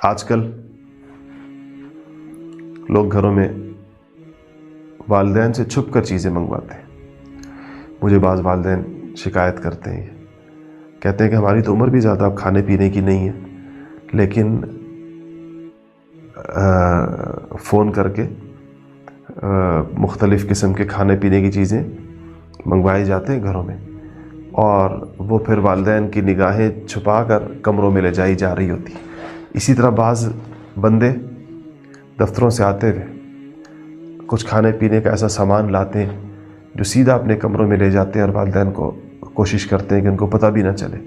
آج کل لوگ گھروں میں والدین سے چھپ کر چیزیں منگواتے ہیں۔ مجھے بعض والدین شکایت کرتے ہیں، کہتے ہیں کہ ہماری تو عمر بھی زیادہ اب کھانے پینے کی نہیں ہے، لیکن فون کر کے مختلف قسم کے کھانے پینے کی چیزیں منگوائے جاتے ہیں گھروں میں، اور وہ پھر والدین کی نگاہیں چھپا کر کمروں میں لے جائی جا رہی ہوتی۔ اسی طرح بعض بندے دفتروں سے آتے ہوئے کچھ کھانے پینے کا ایسا سامان لاتے ہیں جو سیدھا اپنے کمروں میں لے جاتے ہیں، اور والدین کو کوشش کرتے ہیں کہ ان کو پتہ بھی نہ چلے۔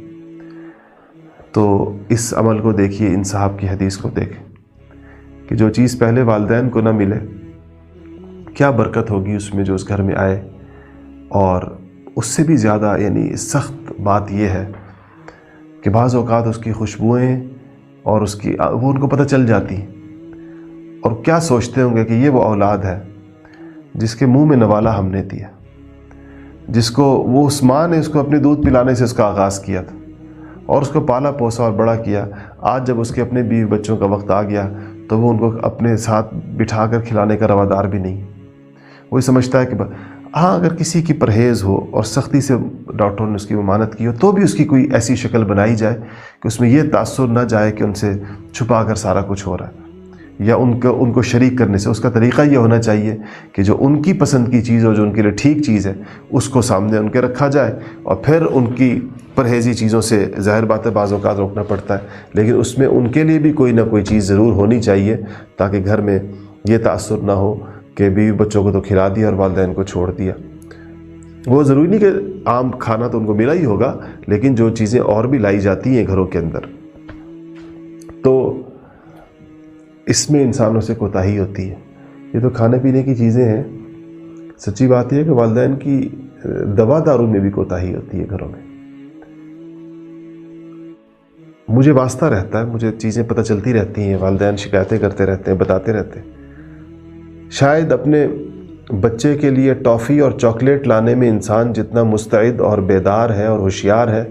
تو اس عمل کو دیکھیے، ان صاحب کی حدیث کو دیکھیں کہ جو چیز پہلے والدین کو نہ ملے، کیا برکت ہوگی اس میں جو اس گھر میں آئے۔ اور اس سے بھی زیادہ سخت بات یہ ہے کہ بعض اوقات اس کی خوشبوئیں اور وہ ان کو پتہ چل جاتی، اور کیا سوچتے ہوں گے کہ یہ وہ اولاد ہے جس کے منہ میں نوالا ہم نے دیا، جس کو وہ اس ماں نے اس کو اپنے دودھ پلانے سے اس کا آغاز کیا تھا اور اس کو پالا پوسا اور بڑا کیا۔ آج جب اس کے اپنے بیوی بچوں کا وقت آ گیا تو وہ ان کو اپنے ساتھ بٹھا کر کھلانے کا روادار بھی نہیں۔ وہی سمجھتا ہے کہ ہاں، اگر کسی کی پرہیز ہو اور سختی سے ڈاکٹروں نے اس کی ممانعت کی ہو تو بھی اس کی کوئی ایسی شکل بنائی جائے کہ اس میں یہ تاثر نہ جائے کہ ان سے چھپا کر سارا کچھ ہو رہا ہے، یا ان کو شریک کرنے سے۔ اس کا طریقہ یہ ہونا چاہیے کہ جو ان کی پسند کی چیز ہو، جو ان کے لیے ٹھیک چیز ہے، اس کو سامنے ان کے رکھا جائے، اور پھر ان کی پرہیزی چیزوں سے ظاہر بات ہے بعض اوقات روکنا پڑتا ہے، لیکن اس میں ان کے لیے بھی کوئی نہ کوئی چیز ضرور ہونی چاہیے تاکہ گھر میں یہ تاثر نہ ہو کہ بیوی بچوں کو تو کھلا دیا اور والدین کو چھوڑ دیا۔ وہ ضروری نہیں کہ عام کھانا تو ان کو ملا ہی ہوگا، لیکن جو چیزیں اور بھی لائی جاتی ہیں گھروں کے اندر، تو اس میں انسانوں سے کوتاہی ہوتی ہے۔ یہ تو کھانے پینے کی چیزیں ہیں، سچی بات یہ ہے کہ والدین کی دوا دارو میں بھی کوتاہی ہوتی ہے گھروں میں۔ مجھے واسطہ رہتا ہے، مجھے چیزیں پتہ چلتی رہتی ہیں، والدین شکایتیں کرتے رہتے ہیں، بتاتے رہتے ہیں۔ شاید اپنے بچے کے لیے ٹافی اور چاکلیٹ لانے میں انسان جتنا مستعد اور بیدار ہے اور ہوشیار ہے،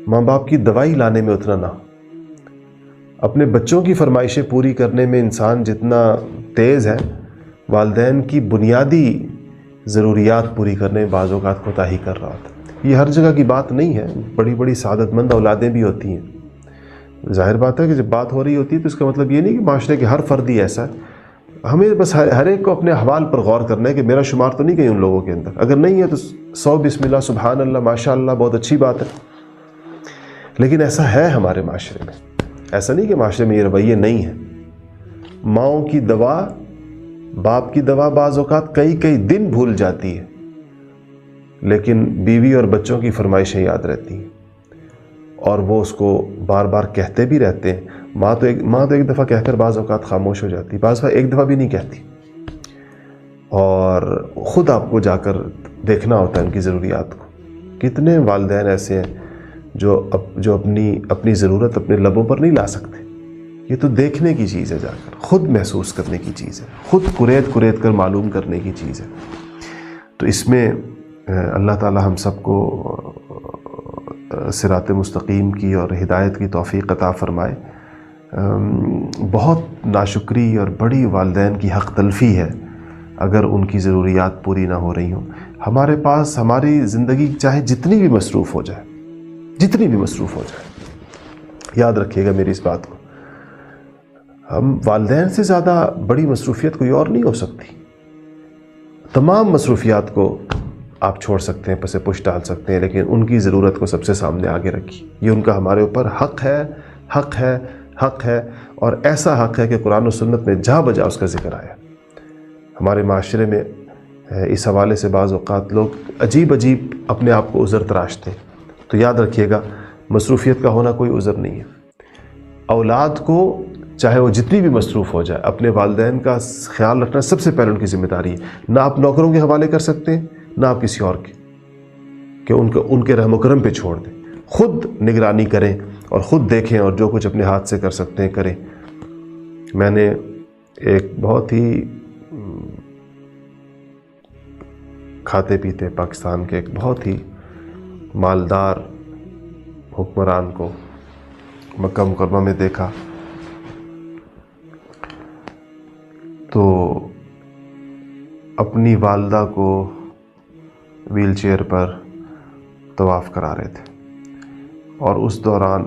ماں باپ کی دوائی لانے میں اتنا نہ ہو۔ اپنے بچوں کی فرمائشیں پوری کرنے میں انسان جتنا تیز ہے، والدین کی بنیادی ضروریات پوری کرنے میں بعض اوقات کوتاہی کر رہا ہوتا ہے۔ یہ ہر جگہ کی بات نہیں ہے، بڑی بڑی سعادت مند اولادیں بھی ہوتی ہیں۔ ظاہر بات ہے کہ جب بات ہو رہی ہوتی ہے تو اس کا مطلب یہ نہیں کہ معاشرے کے ہر فرد ہی ایسا ہے۔ ہمیں بس ہر ایک کو اپنے احوال پر غور کرنا ہے کہ میرا شمار تو نہیں کہیں ان لوگوں کے اندر، اگر نہیں ہے تو 100 بسم اللہ سبحان اللہ ماشاء اللہ، بہت اچھی بات ہے، لیکن ایسا ہے ہمارے معاشرے میں۔ ایسا نہیں کہ معاشرے میں یہ رویے نہیں ہیں۔ ماؤں کی دوا، باپ کی دوا بعض اوقات کئی دن بھول جاتی ہے، لیکن بیوی اور بچوں کی فرمائشیں یاد رہتی ہیں، اور وہ اس کو بار بار کہتے بھی رہتے ہیں۔ ماں تو ایک دفعہ کہہ کر بعض اوقات خاموش ہو جاتی، بعض دفعہ ایک دفعہ بھی نہیں کہتی، اور خود آپ کو جا کر دیکھنا ہوتا ہے ان کی ضروریات کو۔ کتنے والدین ایسے ہیں جو اپنی ضرورت اپنے لبوں پر نہیں لا سکتے۔ یہ تو دیکھنے کی چیز ہے، جا کر خود محسوس کرنے کی چیز ہے، خود کریت کر معلوم کرنے کی چیز ہے۔ تو اس میں اللہ تعالی ہم سب کو صراط مستقیم کی اور ہدایت کی توفیق عطا فرمائے۔ بہت ناشکری اور بڑی والدین کی حق تلفی ہے اگر ان کی ضروریات پوری نہ ہو رہی ہوں۔ ہمارے پاس ہماری زندگی چاہے جتنی بھی مصروف ہو جائے، یاد رکھیے گا میری اس بات کو، ہم والدین سے زیادہ بڑی مصروفیت کوئی اور نہیں ہو سکتی۔ تمام مصروفیات کو آپ چھوڑ سکتے ہیں، پس پش ڈال سکتے ہیں، لیکن ان کی ضرورت کو سب سے سامنے آگے رکھیے۔ یہ ان کا ہمارے اوپر حق ہے، اور ایسا حق ہے کہ قرآن و سنت میں جہاں بجا اس کا ذکر آیا۔ ہمارے معاشرے میں اس حوالے سے بعض اوقات لوگ عجیب اپنے آپ کو عذر تراشتے ہیں، تو یاد رکھیے گا مصروفیت کا ہونا کوئی عذر نہیں ہے۔ اولاد کو چاہے وہ جتنی بھی مصروف ہو جائے، اپنے والدین کا خیال رکھنا سب سے پہلے ان کی ذمہ داری ہے۔ نہ آپ نوکروں کے حوالے کر سکتے ہیں، نہ آپ کسی اور کے، کہ ان کے رحم و کرم پہ چھوڑ دیں۔ خود نگرانی کریں اور خود دیکھیں، اور جو کچھ اپنے ہاتھ سے کر سکتے ہیں کریں۔ میں نے ایک بہت ہی کھاتے پیتے پاکستان کے ایک بہت ہی مالدار حکمران کو مکہ مکرمہ میں دیکھا، تو اپنی والدہ کو ویل چیئر پر طواف کرا رہے تھے، اور اس دوران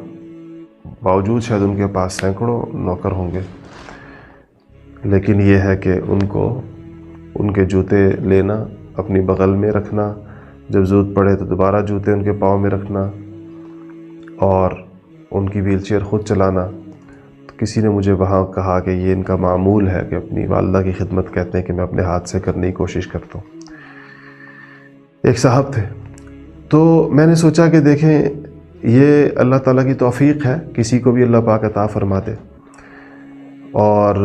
باوجود شاید ان کے پاس سینکڑوں نوکر ہوں گے، لیکن یہ ہے کہ ان کو ان کے جوتے لینا، اپنی بغل میں رکھنا، جب ضرورت پڑے تو دوبارہ جوتے ان کے پاؤں میں رکھنا، اور ان کی ویل چیئر خود چلانا۔ تو کسی نے مجھے وہاں کہا کہ یہ ان کا معمول ہے کہ اپنی والدہ کی خدمت کہتے ہیں کہ میں اپنے ہاتھ سے کرنے کی کوشش کرتا ہوں۔ ایک صاحب تھے، تو میں نے سوچا کہ دیکھیں یہ اللہ تعالیٰ کی توفیق ہے، کسی کو بھی اللہ پاک عطا فرما دے، اور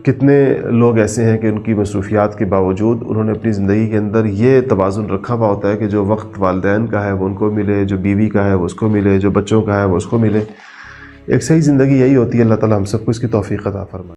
کتنے لوگ ایسے ہیں کہ ان کی مصروفیات کے باوجود انہوں نے اپنی زندگی کے اندر یہ توازن رکھا ہوا ہوتا ہے کہ جو وقت والدین کا ہے وہ ان کو ملے، جو بیوی کا ہے وہ اس کو ملے، جو بچوں کا ہے وہ اس کو ملے۔ ایک صحیح زندگی یہی ہوتی ہے۔ اللہ تعالیٰ ہم سب کو اس کی توفیق عطا فرمائے۔